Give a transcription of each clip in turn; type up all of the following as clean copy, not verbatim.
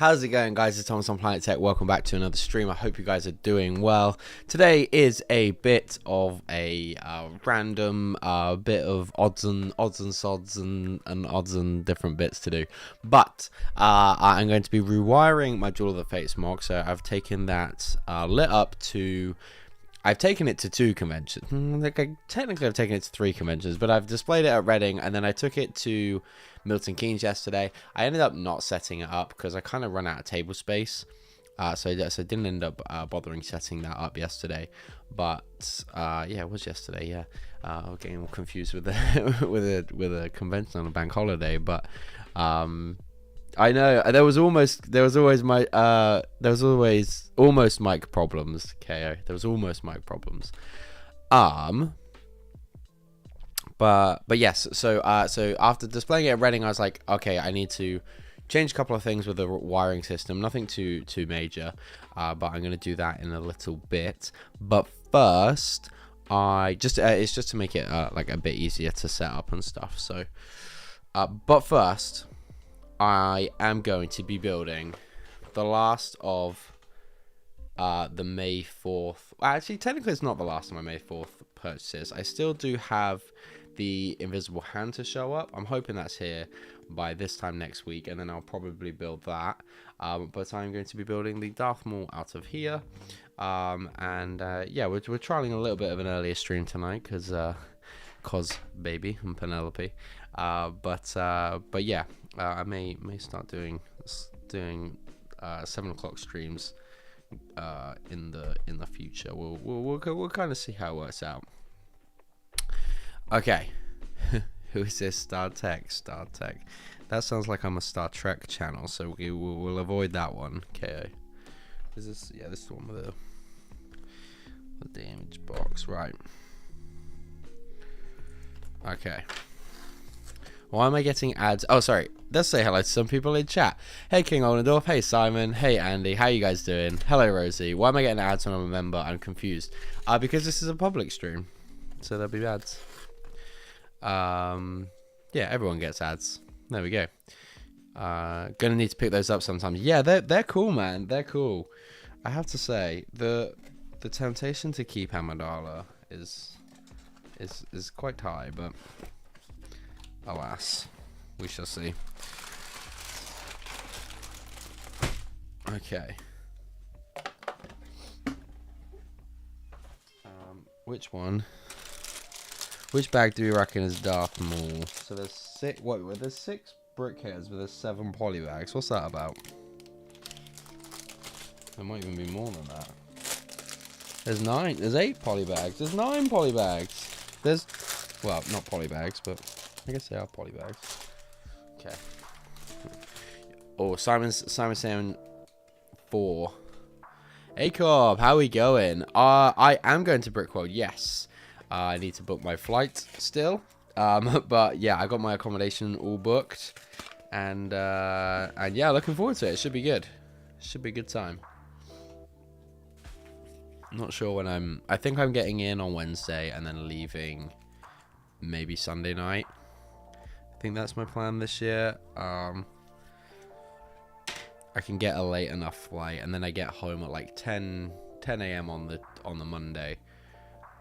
How's it going, guys? It's Thomas on Planet Tech. Welcome back to another stream. I hope you guys are doing well. Today is a bit of a random bit of odds and sods and odds and different bits to do. But I'm going to be rewiring my Duel of the Fates MOC. So I've taken that lit up to... I've taken it to 2 conventions. Technically, I've taken it to 3 conventions, but I've displayed it at Reading, and then I took it to Milton Keynes yesterday. I ended up not setting it up because I kind of run out of table space, so I didn't end up bothering setting that up yesterday. But yeah, it was yesterday. Yeah, I'm getting confused with the with a convention on a bank holiday, but I know there was almost mic problems, KO. There was almost mic problems. But yes, so after displaying it at Reading, I was like, okay, I need to change a couple of things with the wiring system. Nothing too major, but I'm gonna do that in a little bit. But first, it's just to make it like a bit easier to set up and stuff. So, but first, I am going to be building the last of the May 4th. Actually, technically, it's not the last of my May 4th purchases. I still do have the Invisible Hand to show up. I'm hoping that's here by this time next week, and then I'll probably build that. But I'm going to be building the Darth Maul out of here. Yeah, we're trialing a little bit of an earlier stream tonight because baby and Penelope. But yeah. I may start doing 7 o'clock streams in the future. We'll kind of see how it works out. Okay, who is this? Star Tech. That sounds like I'm a Star Trek channel, so we'll avoid that one. KO. Is this? Yeah, this is the one with the image box, right? Okay. Why am I getting ads? Oh, sorry. Let's say hello to some people in chat. Hey, King Olendorf. Hey, Simon. Hey, Andy. How you guys doing? Hello, Rosie. Why am I getting ads when I'm a member? I'm confused. Because this is a public stream, so there'll be ads. Yeah, everyone gets ads. There we go. Gonna need to pick those up sometimes. Yeah, they're cool, man. They're cool. I have to say, the temptation to keep Amidala is quite high, but alas, we shall see. Okay. Which one? Which bag do you reckon is Darth Maul? So there's 6. What? There's 6 brickheads, but there's 7 poly bags. What's that about? There might even be more than that. There's 9. There's 8 poly bags. There's 9 poly bags. There's, well, not poly bags, but I guess they are poly bags. Okay. Oh, Simon's saying 4. Hey Cobb, how are we going? I am going to Brickworld, yes. I need to book my flight still. But yeah, I got my accommodation all booked. And yeah, looking forward to it. It should be good. Should be a good time. Not sure when I think I'm getting in on Wednesday and then leaving maybe Sunday night. I think that's my plan this year. I can get a late enough flight, and then I get home at like 10 a.m. on the Monday,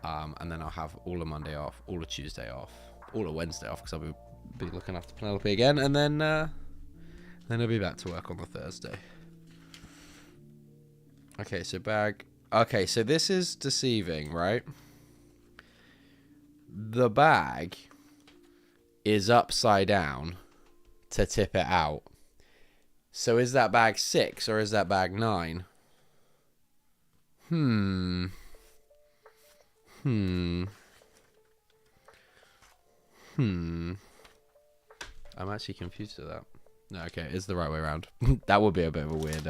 and then I'll have all of Monday off, all of Tuesday off, all of Wednesday off because I'll be looking after Penelope again, and then I'll be back to work on the Thursday. Okay, so bag. Okay, so this is deceiving, right? The bag is upside down to tip it out. So is that bag 6 or is that bag 9? I'm actually confused with that. No, okay, it's the right way around. That would be a bit of a weird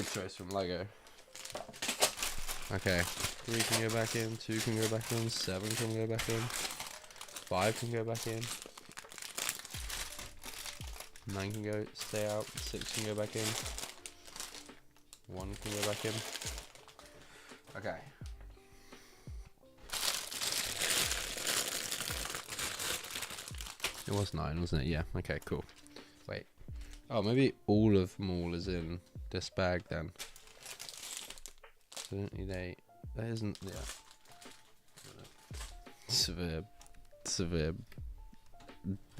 choice from Lego. Okay, 3 can go back in, 2 can go back in, 7 can go back in, 5 can go back in, 9 can go stay out, 6 can go back in, 1 can go back in. Okay. It was 9, wasn't it? Yeah. Okay, cool. Wait. Oh, maybe all of Maul is in this bag then. So I don't need 8. That isn't, yeah. Severe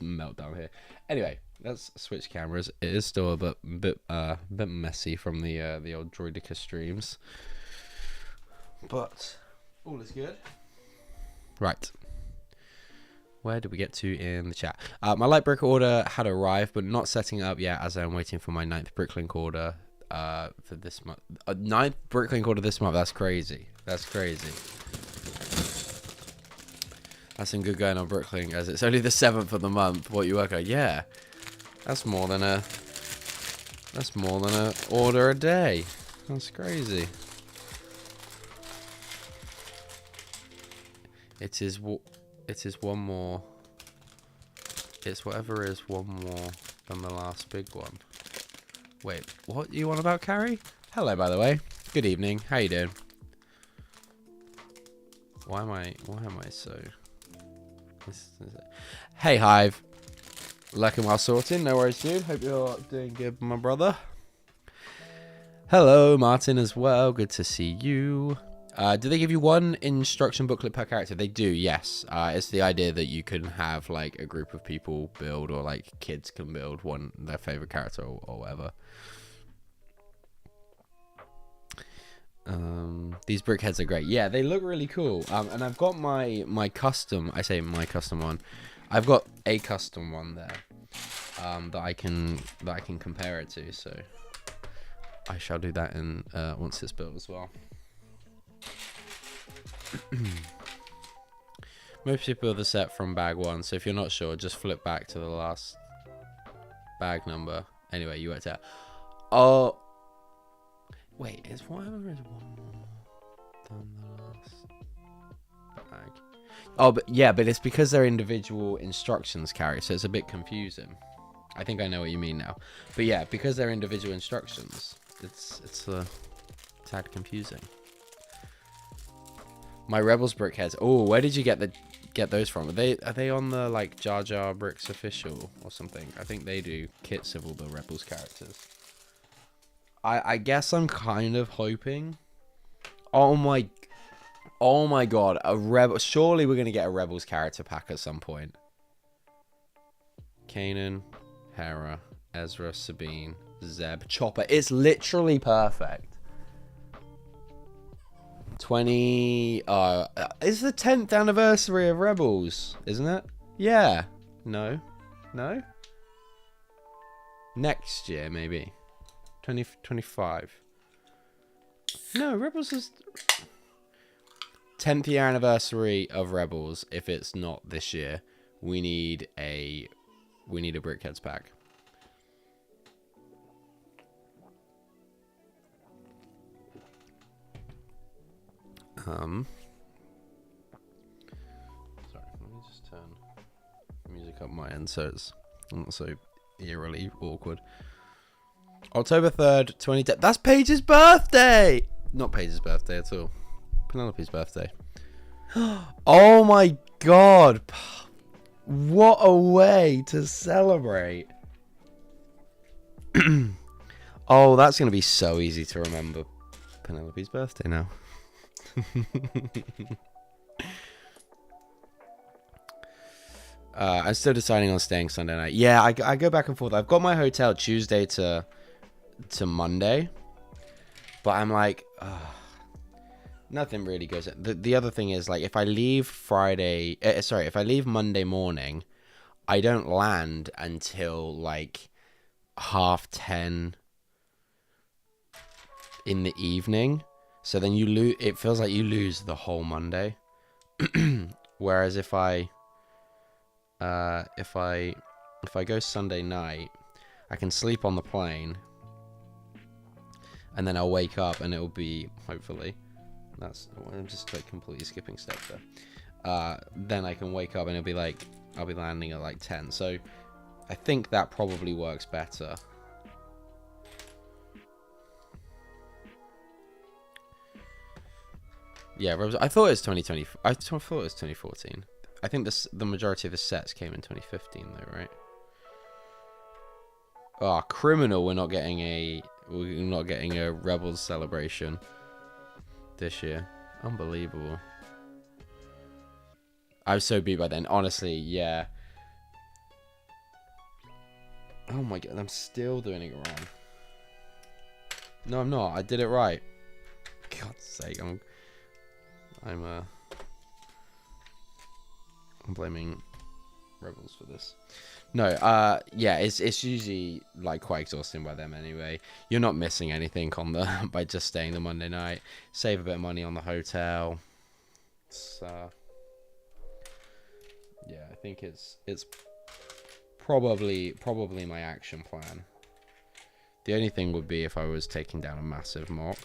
meltdown here. Anyway, let's switch cameras. It is still a bit messy from the old Droidica streams, but all is good. Right. Where did we get to in the chat? My light brick order had arrived, but not setting up yet, as I'm waiting for my 9th bricklink order for this month. 9th bricklink order this month. That's crazy. That's crazy. That's some good going on bricklink, as it's only the 7th of the month. What you work at? Yeah, that's more than a order a day. That's crazy. It is one more. It's whatever is one more than the last big one. Wait, what you on about, Carrie? Hello, by the way. Good evening. How you doing? Why am I so? Hey, Hive. Lurking while sorting. No worries, dude. Hope you're doing good, my brother. Hello, Martin, as well. Good to see you. Do they give you one instruction booklet per character? They do, yes. It's the idea that you can have like a group of people build, or like kids can build their favorite character or whatever. These brickheads are great. Yeah, they look really cool. And I've got my custom. I say my custom one. I've got a custom one there. That I can compare it to. So I shall do that in once it's built as well. Most people build the set from bag 1, so if you're not sure, just flip back to the last bag number. Anyway, you worked out. Oh, wait, is one more than the last bag? Oh, but yeah, but it's because they're individual instructions, Carrie, so it's a bit confusing. I think I know what you mean now. But yeah, because they're individual instructions, it's a tad confusing. My Rebels brickheads. Oh, where did you get those from? Are they on the like Jar Jar Bricks official or something? I think they do kit civil the Rebels characters. I guess I'm kind of hoping. Oh my god, a Rebel. Surely we're gonna get a Rebels character pack at some point. Kanan, Hera, Ezra, Sabine, Zeb, Chopper. It's literally perfect. 20 it's the 10th anniversary of Rebels, isn't it? Yeah. No next year, maybe 2025. No, Rebels is 10th year anniversary of Rebels. If it's not this year, we need a brickheads pack. Sorry, let me just turn the music up my end so it's not so eerily awkward. October 3rd, 2010. That's Paige's birthday! Not Paige's birthday at all. Penelope's birthday. Oh my god! What a way to celebrate! Oh, that's going to be so easy to remember Penelope's birthday now. I'm still deciding on staying Sunday night. Yeah, I go back and forth. I've got my hotel Tuesday to Monday, but I'm like, nothing really goes. The other thing is, like, if I leave if I leave Monday morning, I don't land until like 10:30 in the evening. So then you lose. It feels like you lose the whole Monday. Whereas if I go Sunday night, I can sleep on the plane, and then I'll wake up and it'll be, hopefully, I'm just like completely skipping steps there. Then I can wake up and it'll be like I'll be landing at like 10. So I think that probably works better. Yeah, I thought it was 2020. I thought it was 2014. I think the majority of the sets came in 2015, though, right? Oh, criminal! We're not getting a Rebels celebration this year. Unbelievable. I was so beat by then. Honestly, yeah. Oh my god, I'm still doing it wrong. No, I'm not. I did it right. God's sake, I'm blaming Rebels for this. No, yeah, it's usually like quite exhausting by them anyway. You're not missing anything on the by just staying the Monday night. Save a bit of money on the hotel. It's yeah, I think it's probably my action plan. The only thing would be if I was taking down a massive MOC.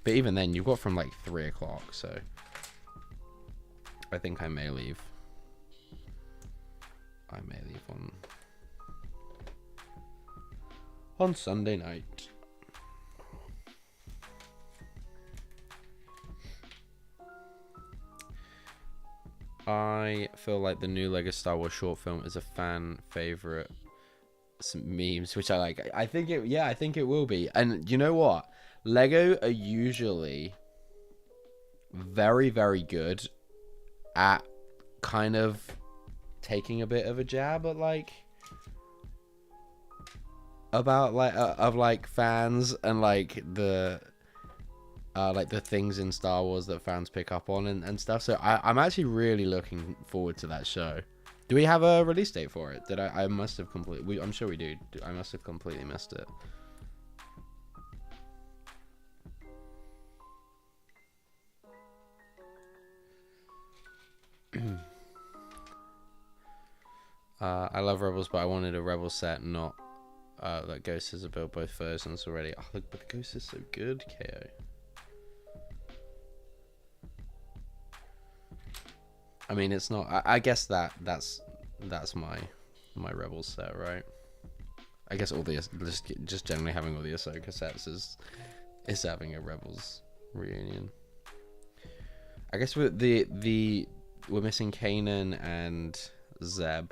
But even then, you've got from like 3 o'clock, so I think I may leave. I may leave on Sunday night. I feel like the new Lego Star Wars short film is a fan favorite. Some memes, which I like. I think it will be. And you know what? Lego are usually very, very good at kind of taking a bit of a jab at like about like of like fans and like the things in Star Wars that fans pick up on and stuff. So I'm actually really looking forward to that show. Do we have a release date for it? Did I must have completely... I'm sure we do. I must have completely missed it. I love Rebels, but I wanted a Rebels set, not that Ghost has built both versions already. Oh, look, but the Ghost is so good, KO. I mean, it's not. I guess that's my Rebels set, right? I guess all the just generally having all the Ahsoka sets is having a Rebels reunion. I guess we're missing Kanan and Zeb.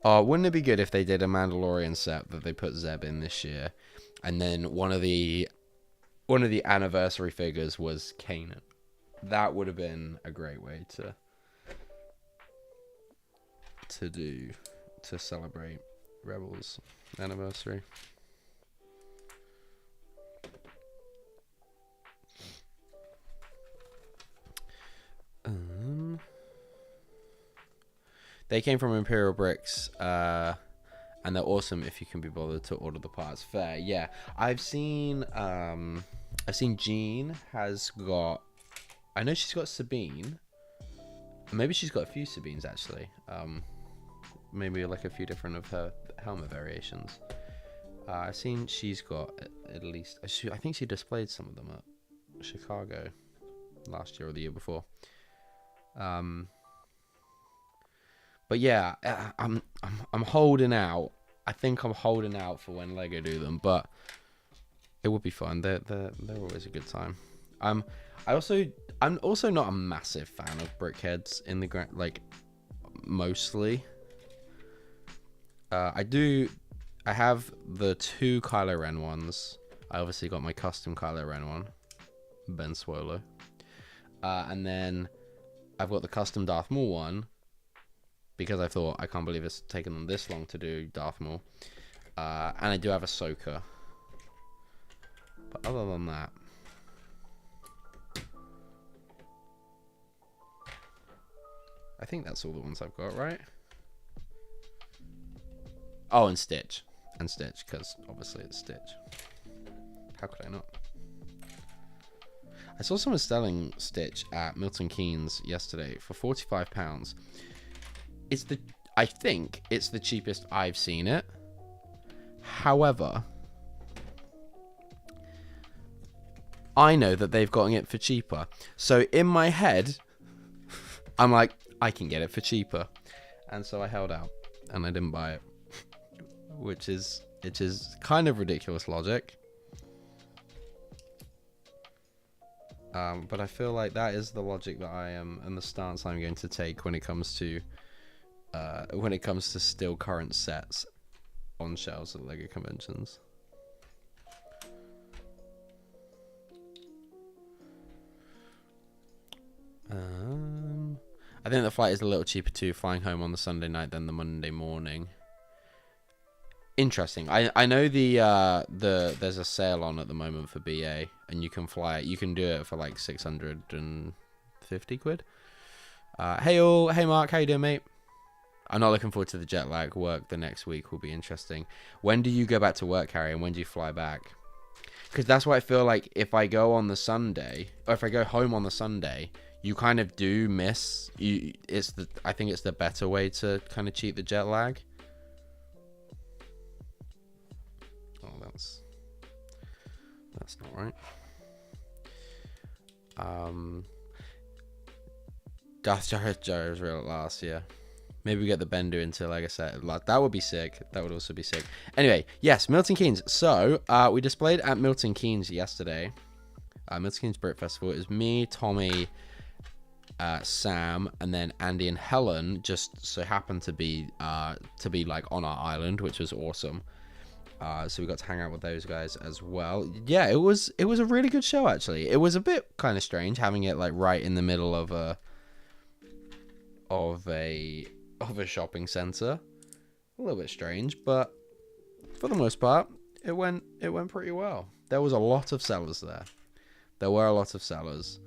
Oh, wouldn't it be good if they did a Mandalorian set that they put Zeb in this year, and then one of the anniversary figures was Kanan? That would have been a great way to celebrate Rebels anniversary. They came from Imperial Bricks, and they're awesome if you can be bothered to order the parts. Fair, yeah. I've seen Jean has got. I know she's got Sabine. Maybe she's got a few Sabines actually. Maybe like a few different of her helmet variations. I've seen she's got at least. I think she displayed some of them at Chicago last year or the year before. But yeah, I'm holding out. I think I'm holding out for when Lego do them, but it would be fun. They're always a good time. I'm also not a massive fan of brickheads in the ground, like mostly. I have the 2 Kylo Ren ones. I obviously got my custom Kylo Ren one, Ben Swolo. And then I've got the custom Darth Maul one, because I thought, I can't believe it's taken them this long to do Darth Maul. And I do have Ahsoka. But other than that, I think that's all the ones I've got, right? Oh, and Stitch. And Stitch, because obviously it's Stitch. How could I not? I saw someone selling Stitch at Milton Keynes yesterday for £45. I think it's the cheapest I've seen it. However, I know that they've gotten it for cheaper. So in my head, I'm like, I can get it for cheaper. And so I held out and I didn't buy it. Which is kind of ridiculous logic. But I feel like that is the logic that I am and the stance I'm going to take when it comes to when it comes to still current sets on shelves at LEGO conventions. I think the flight is a little cheaper too, flying home on the Sunday night than the Monday morning. Interesting. I know there's a sale on at the moment for BA, and you can fly it. You can do it for like 650 quid. Hey Mark, how you doing, mate? I'm not looking forward to the jet lag. Work the next week will be interesting. When do you go back to work, Harry, and when do you fly back? Because that's what I feel like. If I go on the Sunday, or if I go home on the Sunday, you kind of do miss. I think it's the better way to kind of cheat the jet lag. Oh, that's not right. Darth Jar is real at last, yeah. Maybe we get the Bender into, like I said, that would be sick. That would also be sick. Anyway, yes, Milton Keynes. So, we displayed at Milton Keynes yesterday. Milton Keynes Brit Festival. It was me, Tommy, Sam, and then Andy and Helen just so happened to be like on our island, which was awesome. So we got to hang out with those guys as well. Yeah, it was a really good show, actually. It was a bit kind of strange having it like right in the middle of a shopping center. A little bit strange, but for the most part, it went pretty well. There was a lot of sellers there. There were a lot of sellers.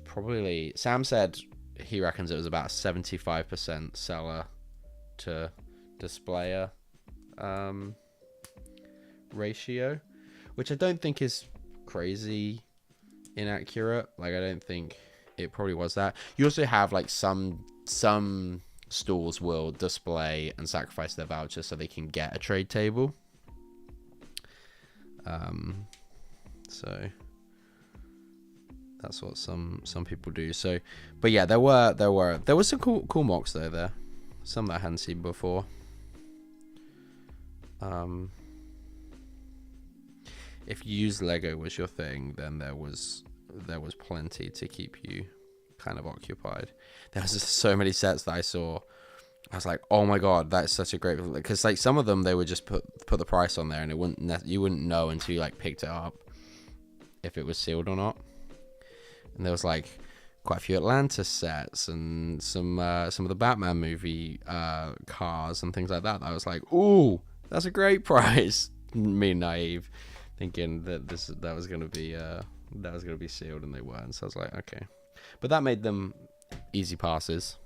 Probably Sam said he reckons it was about 75% seller to displayer ratio, which I don't think is crazy inaccurate. Like, I don't think it probably was that. You also have like some stores will display and sacrifice their voucher so they can get a trade table. So that's what some people do. So, but yeah, there was some cool MOCs though there. Some that I hadn't seen before. If use Lego was your thing, then there was plenty to keep you kind of occupied. There was just so many sets that I saw. I was like, oh my god, that's such a great, because like some of them they would just put the price on there, and you wouldn't know until you like picked it up if it was sealed or not. And there was like quite a few Atlantis sets and some of the Batman movie cars and things like that. I was like, ooh, that's a great price. Me naive, thinking that that was gonna be sealed, and they weren't. So I was like, okay, but that made them easy passes.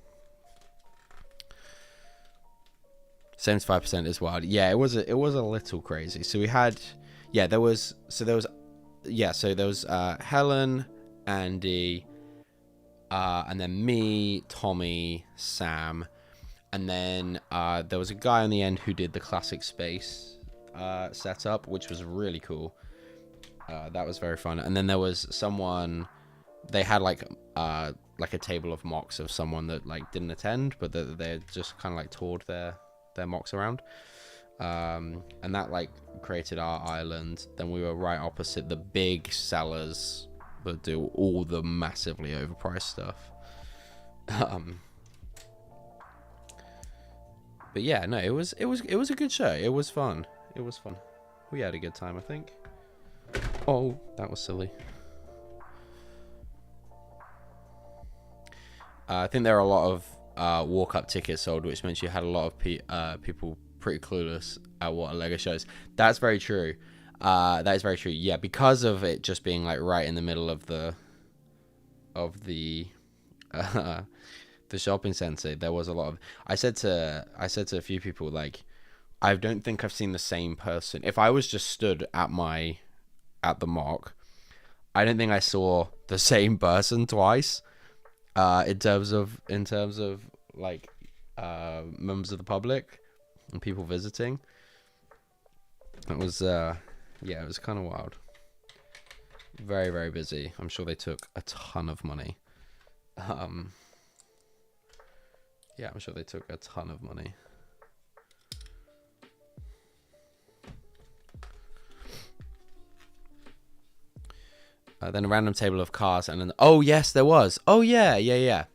75% is wild. Yeah, it was a little crazy. So we had, there was Helen, Andy, and then me, Tommy, Sam, and then there was a guy on the end who did the classic space setup, which was really cool. That was very fun. And then there was someone, they had like a table of MOCs of someone that like didn't attend, but they just kind of like toured their MOCs around, and that like created our island. Then we were right opposite the big sellers that do all the massively overpriced stuff. But yeah, no, it was a good show. It was fun. We had a good time, I think. Oh, that was silly. I think there are a lot of walk-up tickets sold, which meant you had a lot of people pretty clueless at what a LEGO show is. That's very true. That is very true. Yeah, because of it just being like right in the middle of the shopping center, there was a lot of. I said to a few people, like, I don't think I've seen the same person. If I was just stood at the MOC, I don't think I saw the same person twice. In terms of like members of the public and people visiting. It was it was kind of wild. Very, very busy. I'm sure they took a ton of money. I'm sure they took a ton of money. Then a random table of cars, and then oh yes, there was. Oh yeah.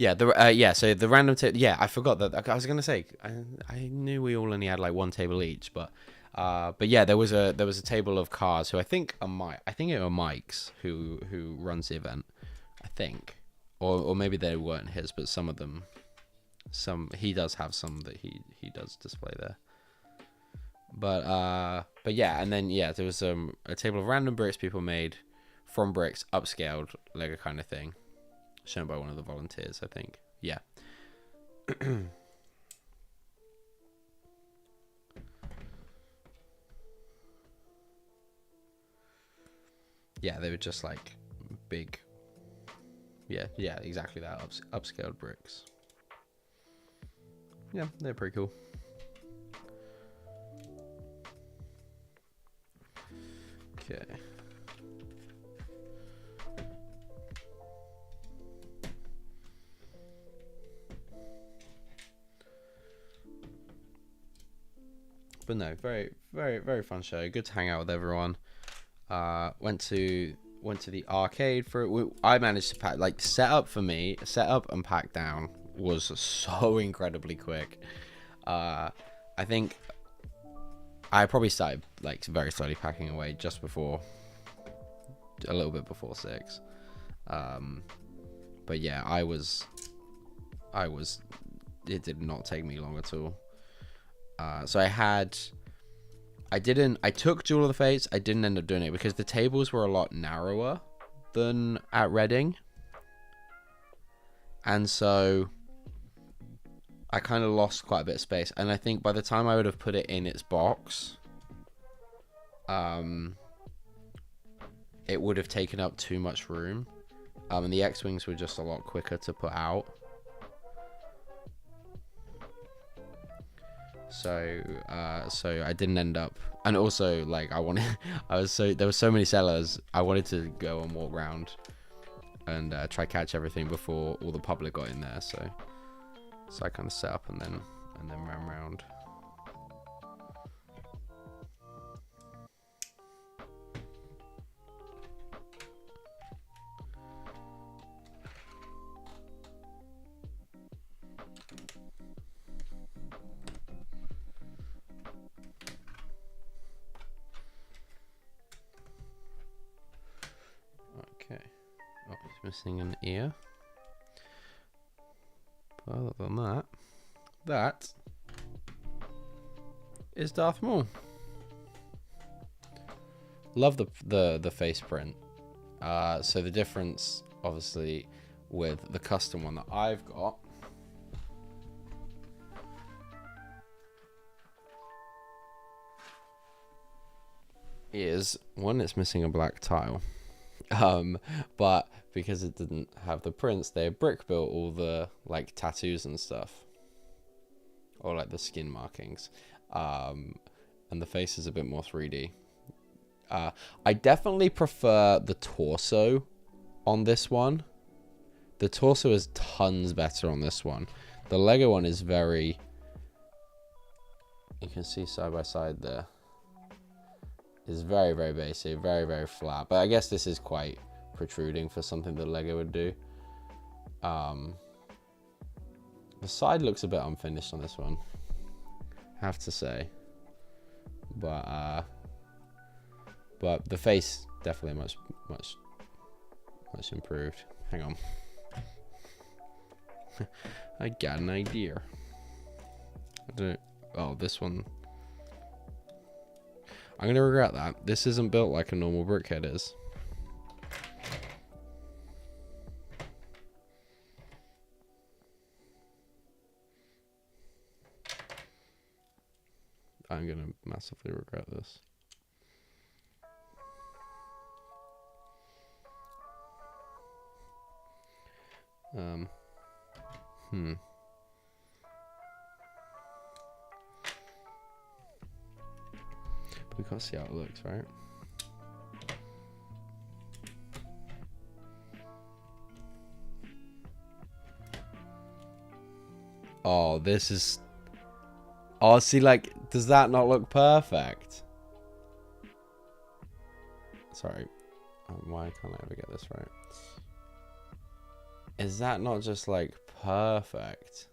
Yeah, so the random table. Yeah, I forgot that. I was gonna say I knew we all only had like one table each, but yeah, there was a table of cars who I think it were Mike's who runs the event, I think, or maybe they weren't his, but some of them, he does have some that he does display there. But yeah, and then yeah, there was a table of random bricks people made from bricks, upscaled Lego kind of thing. Shown by one of the volunteers, I think. Yeah. Yeah, they were just like big. Yeah, exactly that. Upscaled bricks. Yeah, they're pretty cool. Okay. But no, very, very, very fun show. Good to hang out with everyone. Went to the arcade for it. I managed to pack, like, set up and pack down was so incredibly quick. I think I probably started like very slowly packing away just before, a little bit before 6. But yeah, I was. It did not take me long at all. So I took Jewel of the Fates. I didn't end up doing it because the tables were a lot narrower than at Reading. And so I kind of lost quite a bit of space. And I think by the time I would have put it in its box, it would have taken up too much room. And the X-Wings were just a lot quicker to put out. So I didn't end up, and also like there were so many sellers. I wanted to go and walk around and try catch everything before all the public got in there. So I kind of set up and then ran around. Okay. Oh, he's missing an ear. But other than that is Darth Maul. Love the face print. So the difference, obviously, with the custom one that I've got is one, it's missing a black tile. But because it didn't have the prints, they brick built all the like tattoos and stuff, or like the skin markings, and the face is a bit more 3D. I definitely prefer the torso on this one. The torso is tons better on this one. The Lego one is very, you can see side by side there, is very, very basic, very, very flat. But I guess this is quite protruding for something that Lego would do. The side looks a bit unfinished on this one, I have to say. But the face definitely much improved. Hang on. I got an idea. Oh, this one. I'm going to regret that. This isn't built like a normal brickhead is. I'm going to massively regret this. We can't see how it looks, right? Oh, this is... Oh, see, like, does that not look perfect? Sorry. Why can't I ever get this right? Is that not just like perfect?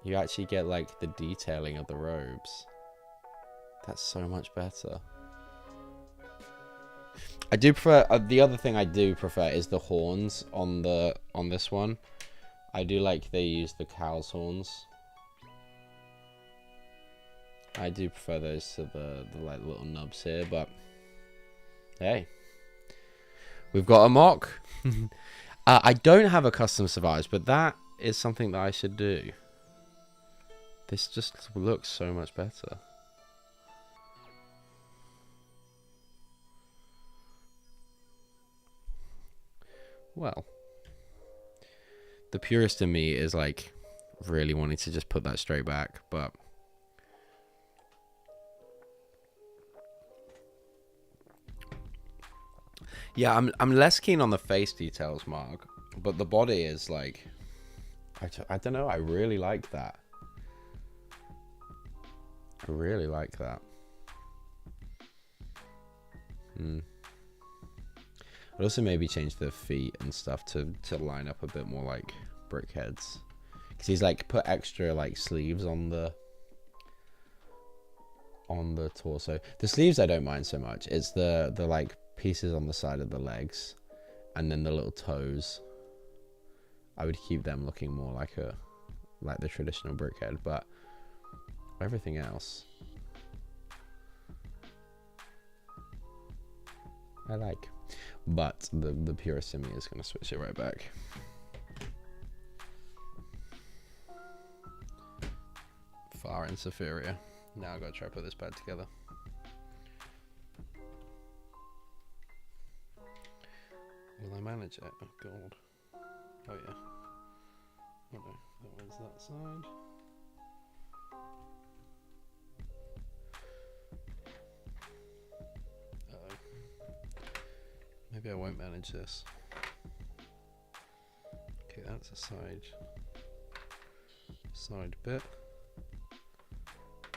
You actually get like the detailing of the robes. That's so much better. I do prefer the other thing I do prefer is the horns on this one. I do like they use the cow's horns. I do prefer those to the like little nubs here, but hey, we've got a MOC. I don't have a custom survivors, but that is something that I should do. This just looks so much better. Well, the purist in me is like really wanting to just put that straight back, but yeah, I'm less keen on the face details, Mark, but the body is like, I don't know, I really like that. I really like that. I'd also maybe change the feet and stuff to line up a bit more like Brickhead's, because he's like put extra like sleeves on the torso. The sleeves I don't mind so much. It's the like pieces on the side of the legs and then the little toes. I would keep them looking more like the traditional Brickhead, but everything else I like. But the purist in me is going to switch it right back. Far inferior. Now I've got to try to put this back together. Will I manage it? Oh god. Oh yeah. Oh no, that was that side. Maybe I won't manage this. Okay, that's a side bit.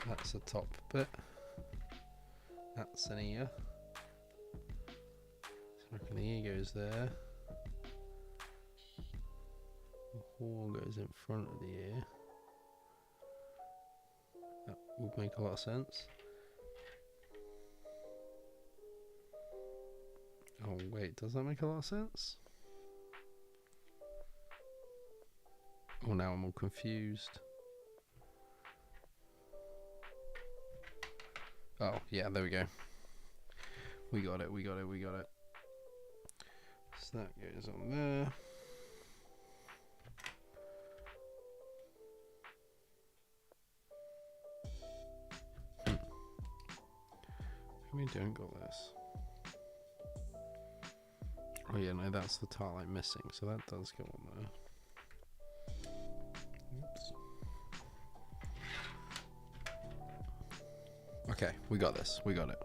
That's a top bit. That's an ear. So I reckon the ear goes there. The horn goes in front of the ear. That would make a lot of sense. Oh wait, does that make a lot of sense? Oh, now I'm all confused. Oh, yeah, there we go. We got it. So that goes on there. We don't got this. Oh yeah, no, that's the tile I'm missing, so that does go on there. Oops. Okay, we got this. We got it.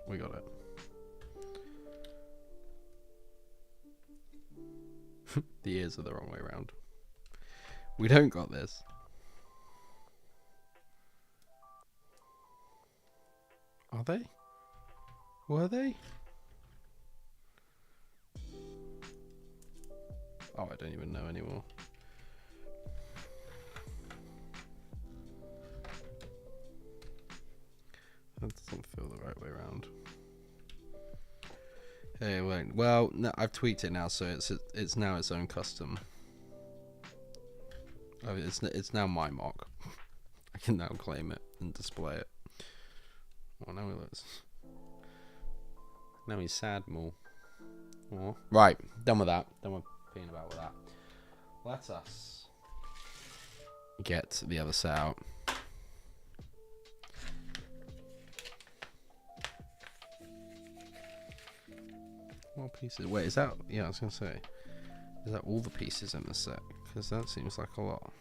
The ears are the wrong way around. We don't got this. Are they? Were they? Oh, I don't even know anymore. That doesn't feel the right way around. Hey, wait. Well, no, I've tweaked it now, so it's now its own custom. Oh, it's now my MOC. I can now claim it and display it. Oh, now now he's sad more. Oh. Right, done with that. Done with being about with that. Let us get the other set out. More pieces. Wait, is that? Yeah, I was gonna say, is that all the pieces in the set? Because that seems like a lot.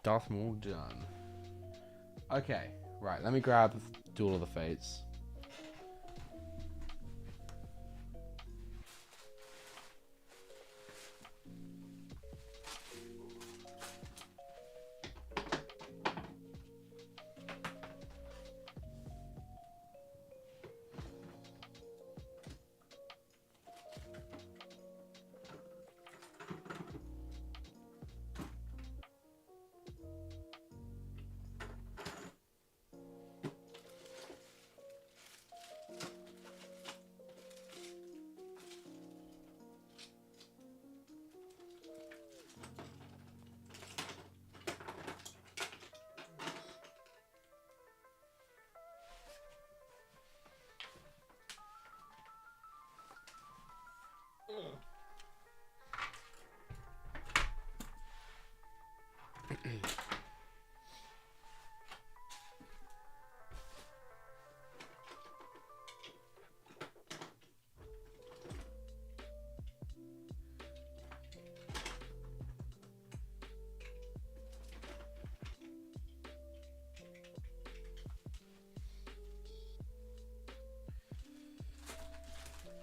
Darth Maul done. Okay, right. Let me grab Duel of the Fates.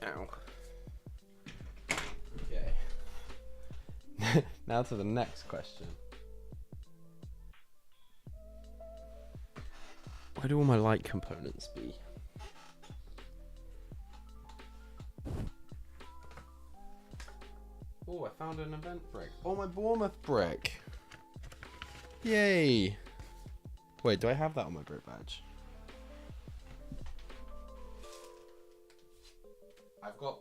Ow. Okay. Now to the next question. Where do all my light components be? Oh, I found an event brick. Oh, my Bournemouth brick. Yay. Wait, do I have that on my brick badge? I've got...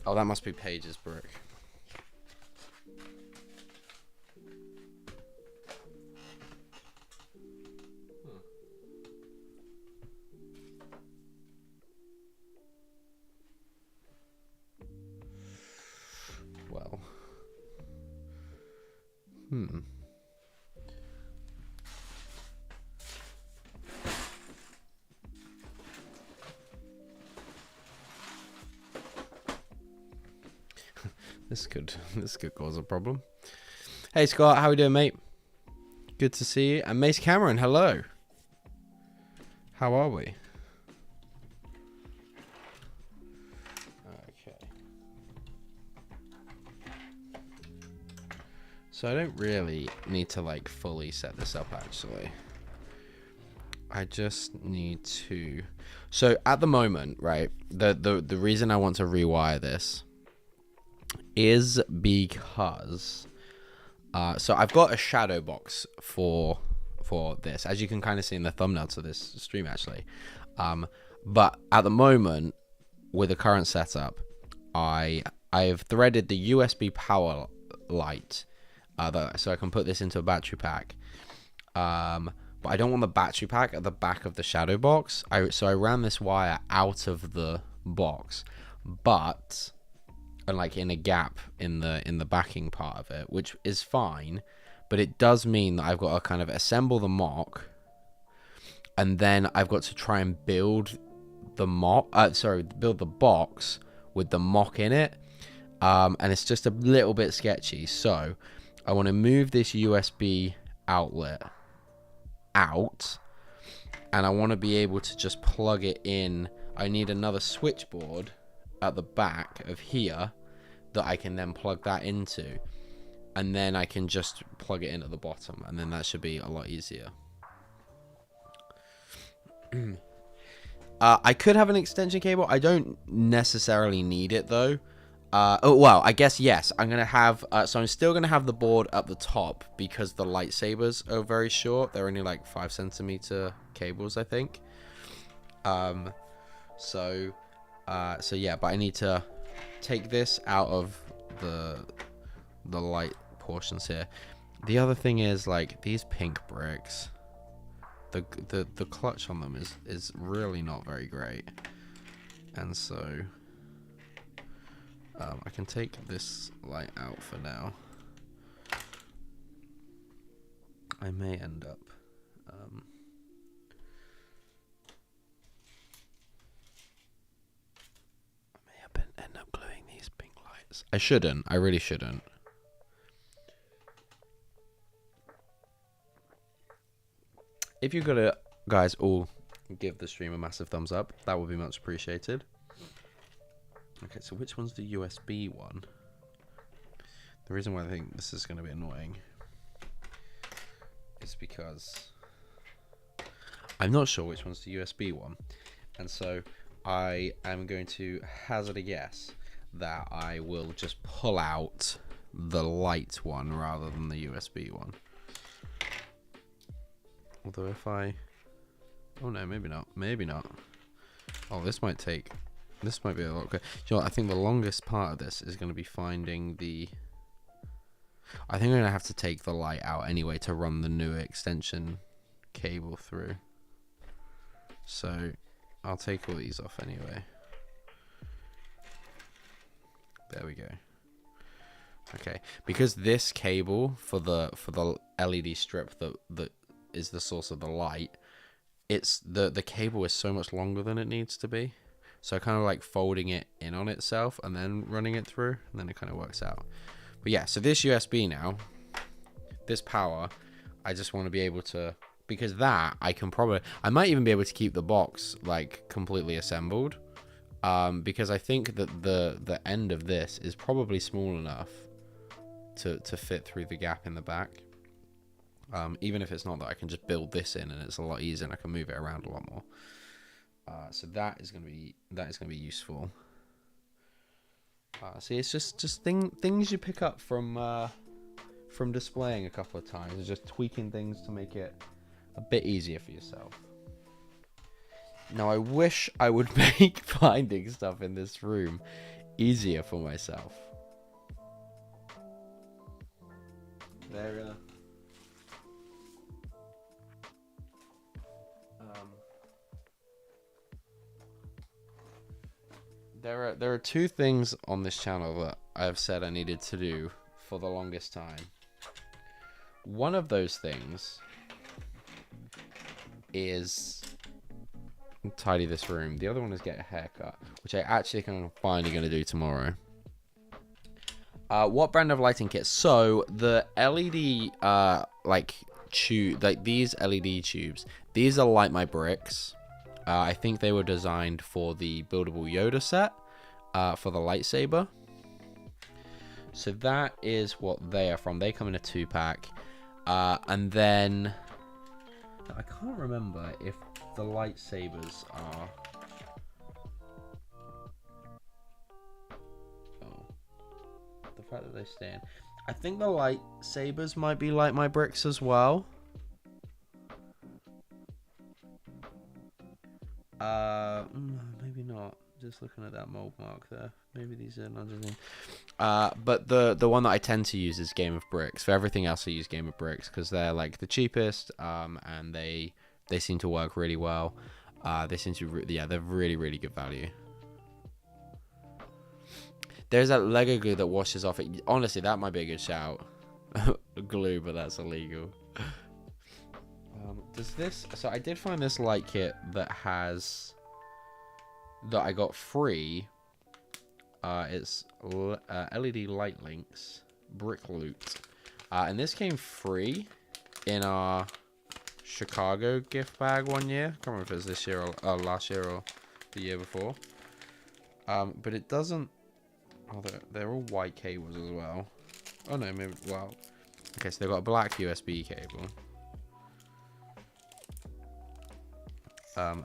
Oh, that must be Paige's brick. Well. This could cause a problem. Hey Scott, how we doing, mate? Good to see you. And Mace Cameron, hello. How are we? Okay. So I don't really need to like fully set this up actually. I just need to. So at the moment, right, the reason I want to rewire this is because so I've got a shadow box for this, as you can kind of see in the thumbnail to this stream actually, but at the moment with the current setup I've threaded the USB power light so I can put this into a battery pack, but I don't want the battery pack at the back of the shadow box. So I ran this wire out of the box, but and like in a gap in the backing part of it, which is fine, but it does mean that I've got to kind of assemble the MOC, and then I've got to try and build the build the box with the MOC in it, and it's just a little bit sketchy. So I want to move this USB outlet out, and I want to be able to just plug it in. I need another switchboard at the back of here that I can then plug that into, and then I can just plug it in at the bottom, and then that should be a lot easier. I could have an extension cable. I don't necessarily need it though. Oh well, I guess yes. I'm gonna have so I'm still gonna have the board up the top because the lightsabers are very short. They're only like 5 centimeter cables, I think. So yeah, but I need to take this out of the light portions here. The other thing is like these pink bricks, the clutch on them is really not very great, and so I can take this light out for now. I may end up end up gluing these pink lights. I shouldn't. I really shouldn't. If you gotta, guys, all give the stream a massive thumbs up. That would be much appreciated. Okay, so which one's the USB one? The reason why I think this is going to be annoying is because I'm not sure which one's the USB one. And so I am going to hazard a guess that I will just pull out the light one rather than the USB one. Although if I... Oh no, maybe not. Maybe not. Oh, this might take... This might be a lot good. You know what? I think the longest part of this is going to be finding the... I think I'm going to have to take the light out anyway to run the new extension cable through. So I'll take all these off anyway. There we go. Okay, because this cable for the LED strip that is the source of the light, it's the cable is so much longer than it needs to be. So kind of like folding it in on itself and then running it through, and then it kind of works out. But yeah, so this USB now, this power, I just want to be able to, because that I might even be able to keep the box like completely assembled, because I think that the end of this is probably small enough to fit through the gap in the back. Even if it's not, that I can just build this in and it's a lot easier and I can move it around a lot more. So that is going to be useful. See, it's just things you pick up from displaying a couple of times. It's just tweaking things to make it a bit easier for yourself. Now, I wish I would make finding stuff in this room easier for myself. There are two things on this channel that I have said I needed to do for the longest time. One of those things is tidy this room. The other one is get a haircut, which I actually am finally going to do tomorrow. What brand of lighting kit? So the LED these LED tubes, these are Light My Bricks. I think they were designed for the buildable Yoda set, for the lightsaber. So that is what they are from. They come in a 2-pack. And then I can't remember if the lightsabers are... Oh. The fact that they stand. I think the lightsabers might be Light My Bricks as well. Maybe not. Just looking at that mold mark there. Maybe these are not just in. But the one that I tend to use is Game of Bricks. For everything else, I use Game of Bricks because they're like the cheapest. And they seem to work really well. They seem to they're really good value. There's that Lego glue that washes off. Honestly, that might be a good shout. Glue, but that's illegal. Does this... So I did find this light kit that I got free. It's LED light links, brick loot. And this came free in our Chicago gift bag one year. I can't remember if it was this year or last year or the year before. But it doesn't... Oh, they're all white cables as well. Oh no, maybe... Well... Okay, so they've got a black USB cable.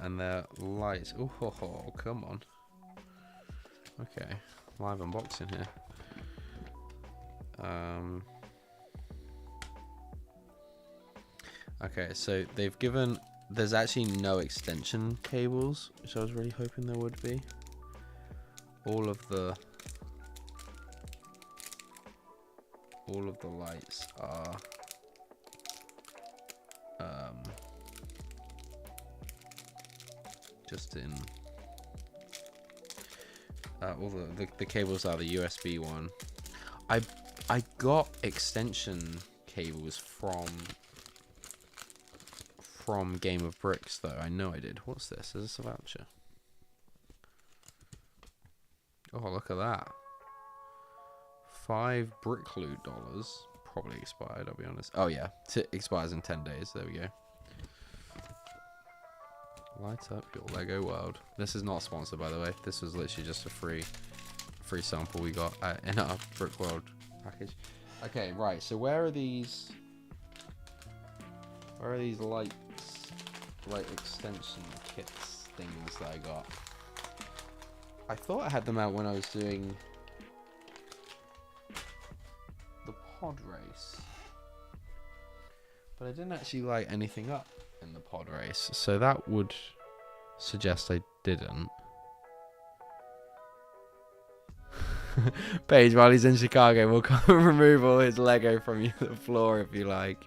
And their lights. Oh, come on. Okay, live unboxing here. Okay, so they've given... There's actually no extension cables, which I was really hoping there would be. All of the lights are just in all the cables are the USB one. I got extension cables from Game of Bricks though. I know I did. What's this? Is this a voucher? Oh, look at that. $5 brick loot dollars. Probably expired, I'll be honest. Oh yeah, it expires in 10 days. There we go. Light up your Lego world. This is not sponsored, by the way. This was literally just a free sample we got in our Brick World package. Okay, right. So where are these light extension kits things that I got? I thought I had them out when I was doing the pod race, but I didn't actually light anything up in the pod race, so that would suggest I didn't. Paige, while he's in Chicago, will come and remove all his Lego from the floor if you like.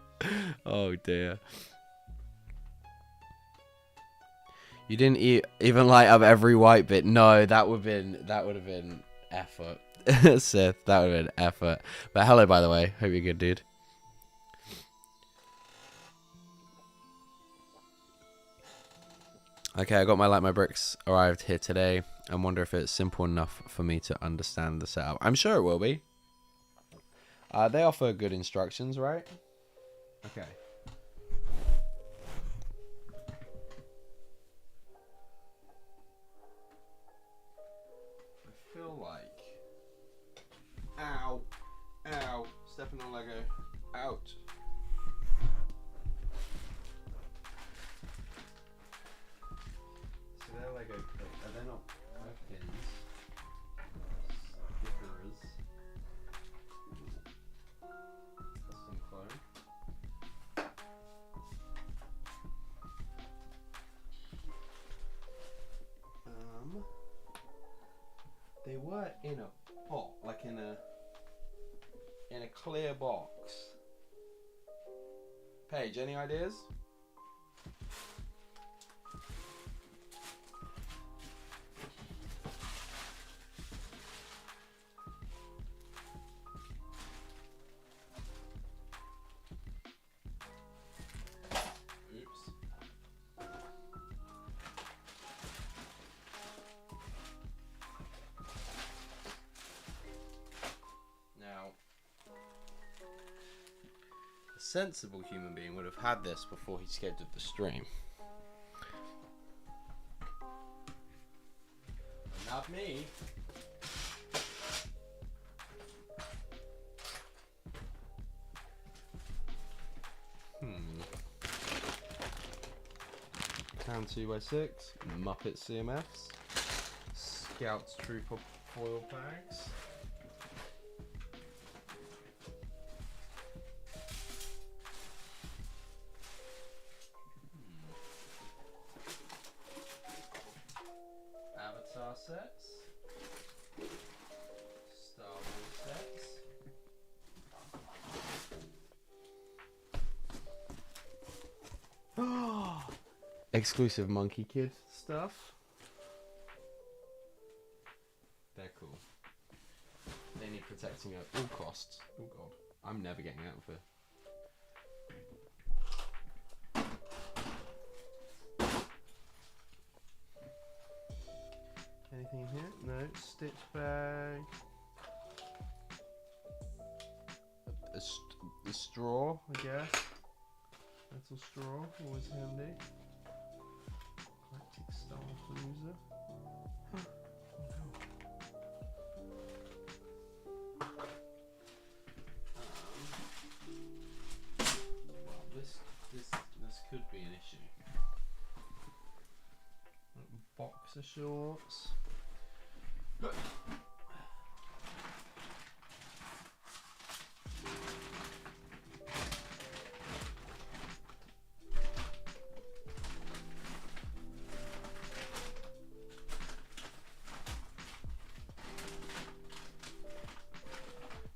Oh dear. You didn't even light up every white bit. No, that would have been effort. Sith, that would have been effort. But hello, by the way. Hope you're good, dude. Okay, I got my Light My Bricks arrived here today. I wonder if it's simple enough for me to understand the setup. I'm sure it will be. They offer good instructions, right? Okay. colour in a pot, like in a clear box? Paige, any ideas? A sensible human being would have had this before he scheduled the stream. But not me. Town 2x6, Muppet CMFs, Scouts Trooper foil bags. Avatar sets, Star Wars sets, exclusive Monkey Kid stuff. They're cool. They need protecting at all costs. Oh god, I'm never getting out of here. Anything here? No. Stitch bag. A straw, I guess. Metal straw, always handy. Galactic Star Cruiser. Well, this could be an issue. Boxer shorts.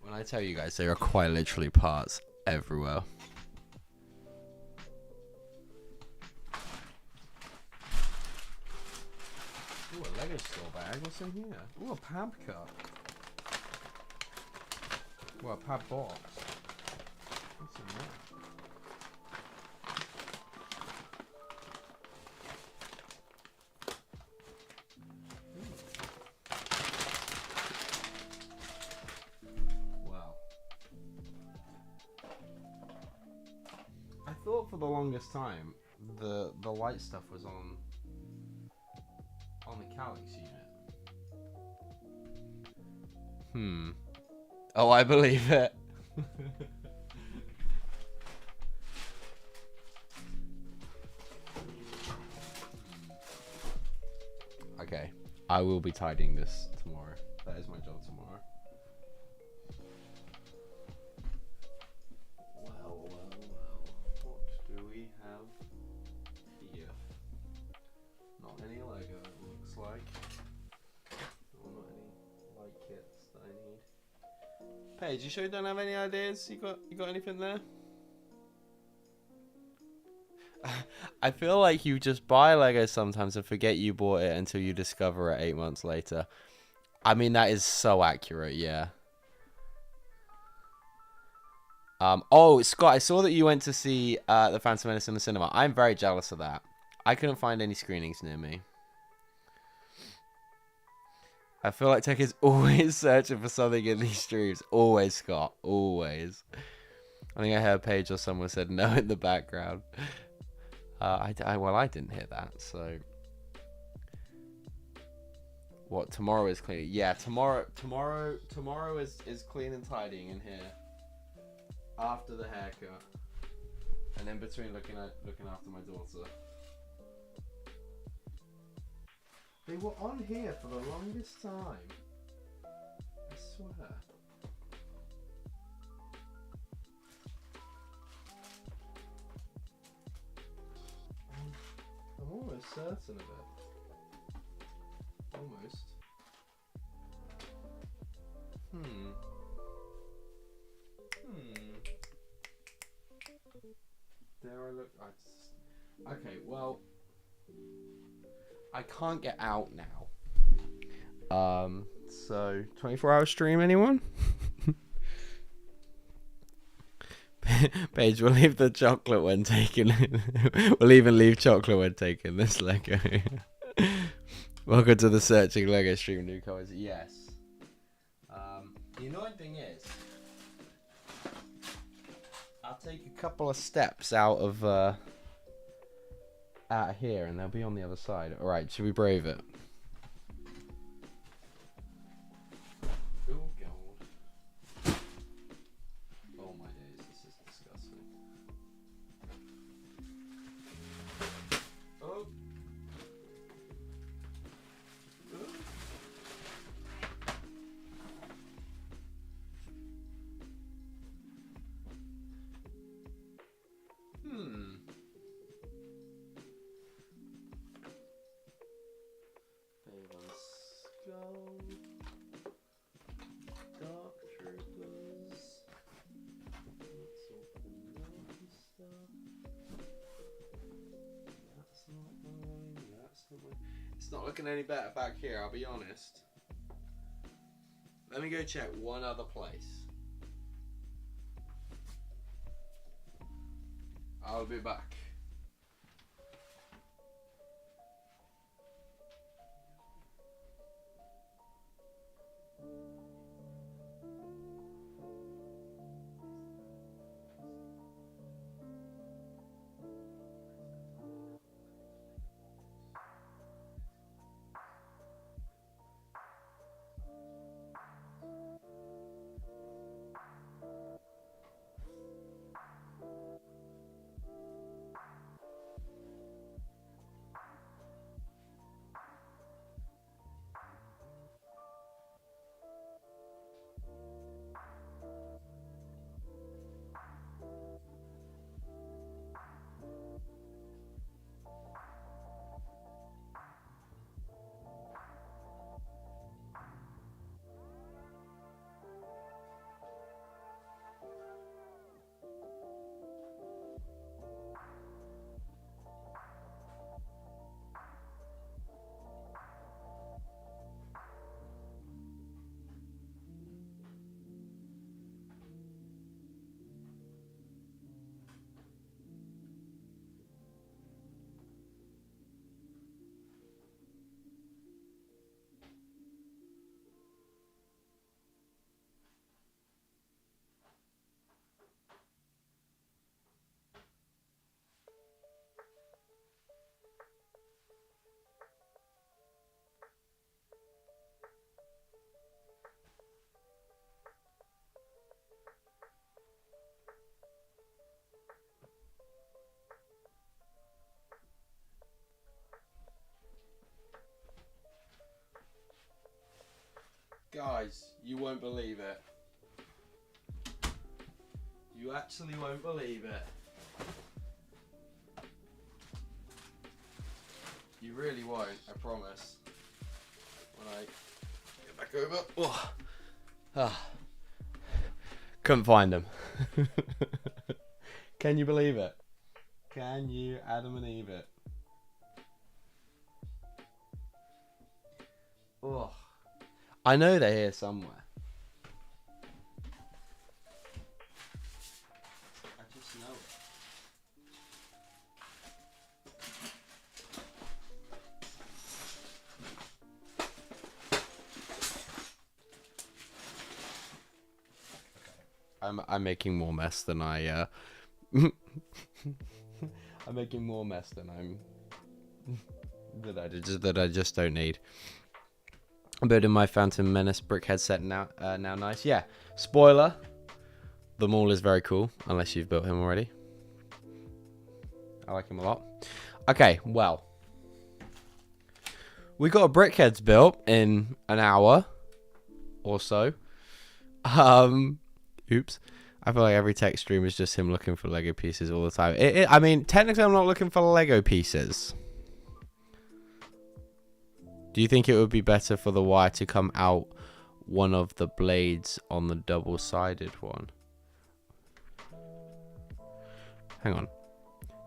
When I tell you guys, there are quite literally parts everywhere. Ooh, a Lego store bag. What's in here? Ooh, a pab cup. Well, a pab box. What's in there? Wow. I thought for the longest time the light stuff was on the Calyx unit. Oh, I believe it. Okay, I will be tidying this tomorrow. That is my job tomorrow. Well. What do we have here? Not any Lego, it looks like. Or not any light kits that I need. Paige, you sure you don't have any ideas? You got anything there? I feel like you just buy Lego sometimes and forget you bought it until you discover it 8 months later. I mean, that is so accurate, yeah. Oh, Scott, I saw that you went to see The Phantom Menace in the cinema. I'm very jealous of that. I couldn't find any screenings near me. I feel like Tech is always searching for something in these streams. Always, Scott. Always. I think I heard Paige or someone said no in the background. Well, I didn't hear that, so... What, tomorrow is clean? Yeah, tomorrow is clean and tidying in here. After the haircut. And in between looking after my daughter. They were on here for the longest time. I swear. I'm almost certain of it. Almost. There I look. Okay, well, I can't get out now. So 24-hour stream, anyone? Paige, we'll leave the chocolate when taken. We'll even leave chocolate when taken this Lego. Welcome to the Searching Lego stream, newcomers. Yes. The annoying thing is, I'll take a couple of steps out of here, and they'll be on the other side. All right, should we brave it? It's not looking any better back here, I'll be honest. Let me go check one other place. I'll be back. Guys, you won't believe it. You actually won't believe it. You really won't, I promise. When I get back over. Oh. Ah. Couldn't find them. Can you believe it? Can you Adam and Eve it? Oh. I know they're here somewhere. I just know it. I'm making more mess than I I'm making more mess than that I just don't need. I'm building my Phantom Menace brick headset now. Now nice. Yeah. Spoiler. The Maul is very cool, unless you've built him already. I like him a lot. Okay, well. We got a brickheads built in an hour or so. Oops. I feel like every tech stream is just him looking for Lego pieces all the time. I mean, technically I'm not looking for Lego pieces. Do you think it would be better for the wire to come out one of the blades on the double-sided one. Hang on.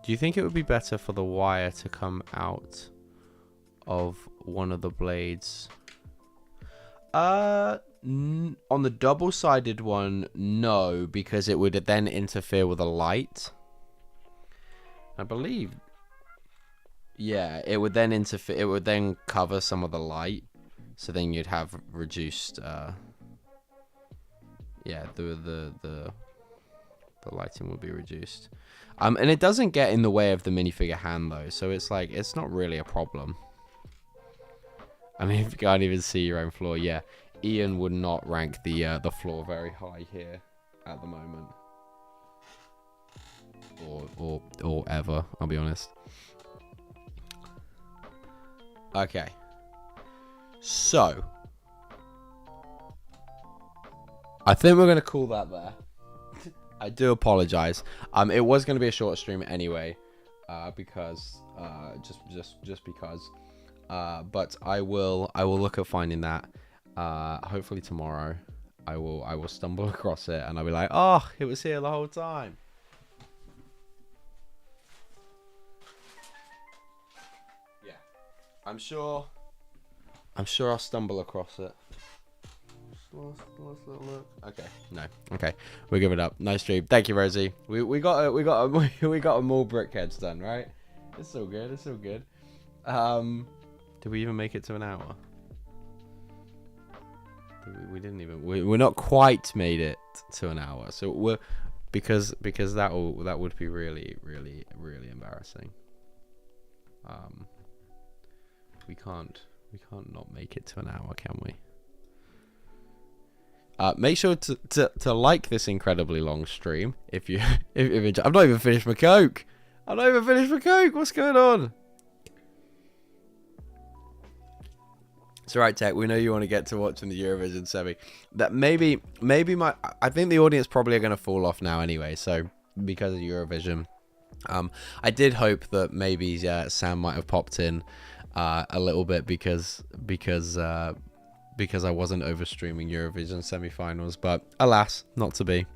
Do you think it would be better for the wire to come out of one of the blades? On the double-sided one, no, because it would then interfere with the light. I believe. Yeah, it would then interfere. It would then cover some of the light, so then you'd have reduced. Yeah, the lighting would be reduced. And it doesn't get in the way of the minifigure hand though, so it's like it's not really a problem. I mean, if you can't even see your own floor, yeah, Ian would not rank the floor very high here at the moment, or ever. I'll be honest. Okay, so I think we're gonna call that there. I do apologize. It was gonna be a shorter stream anyway, because just because. But I will look at finding that. Hopefully tomorrow, I will stumble across it and I'll be like, oh, it was here the whole time. Yeah, I'm sure I'll stumble across it. Last little look. Okay, no. Okay, we'll give it up. Nice stream. Thank you, Rosie. We got them all brickheads done, right? It's so good. It's so good. Did we even make it to an hour? We didn't even. We're not quite made it to an hour. So we're because that would be really embarrassing. We can't not make it to an hour, can we? Make sure to like this incredibly long stream if you if I've not even finished my Coke. What's going on? It's alright, Tech. We know you want to get to watching the Eurovision semi. That maybe I think the audience probably are going to fall off now anyway. So because of Eurovision, I did hope that maybe Sam might have popped in a little bit because I wasn't over streaming Eurovision semi-finals, but alas, not to be.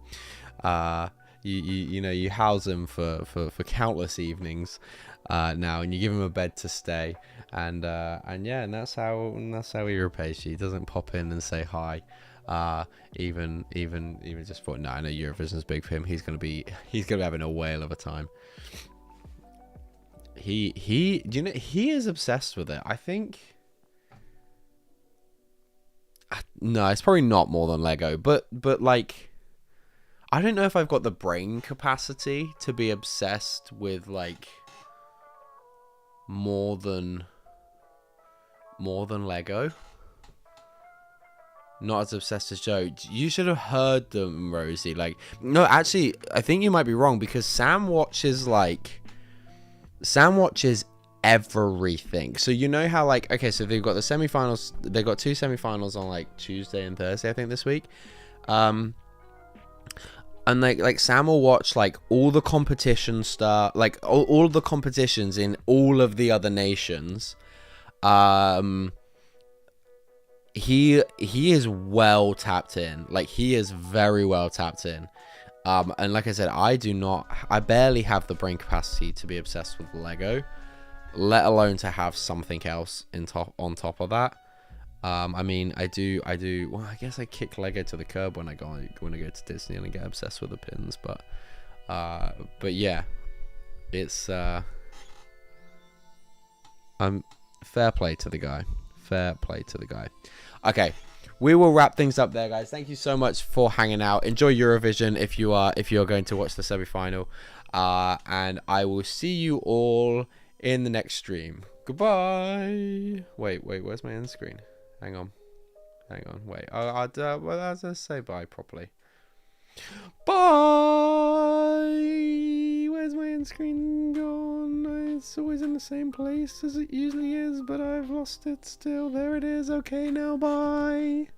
You know, you house him for countless evenings now, and you give him a bed to stay, and that's how he repays you. He doesn't pop in and say hi. Even just thought, no, I know Eurovision's big for him. He's gonna be having a whale of a time. He is obsessed with it. I think. No, it's probably not more than Lego, but like, I don't know if I've got the brain capacity to be obsessed with like more than Lego. Not as obsessed as Joe. You should have heard them, Rosie. Like, no, actually, I think you might be wrong because Sam watches everything. So you know how, like, okay, so they've got the semi-finals. They've got 2 semi-finals on like Tuesday and Thursday, I think, this week. And like Sam will watch like all the competition stuff, like all of the competitions in all of the other nations. He is well tapped in. Like, he is very well tapped in. And like I said, I barely have the brain capacity to be obsessed with Lego, let alone to have something else on top of that. I mean, I do. Well, I guess I kick Lego to the curb when I go to Disney and I get obsessed with the pins. But yeah, it's fair play to the guy. Fair play to the guy. Okay, we will wrap things up there, guys. Thank you so much for hanging out. Enjoy Eurovision if you are going to watch the semi-final. And I will see you all in the next stream. Goodbye. Wait, where's my end screen? Hang on, wait. I'll just say bye properly. Bye. Where's my end screen gone? It's always in the same place as it usually is, but I've lost it still. There it is. Okay, now bye.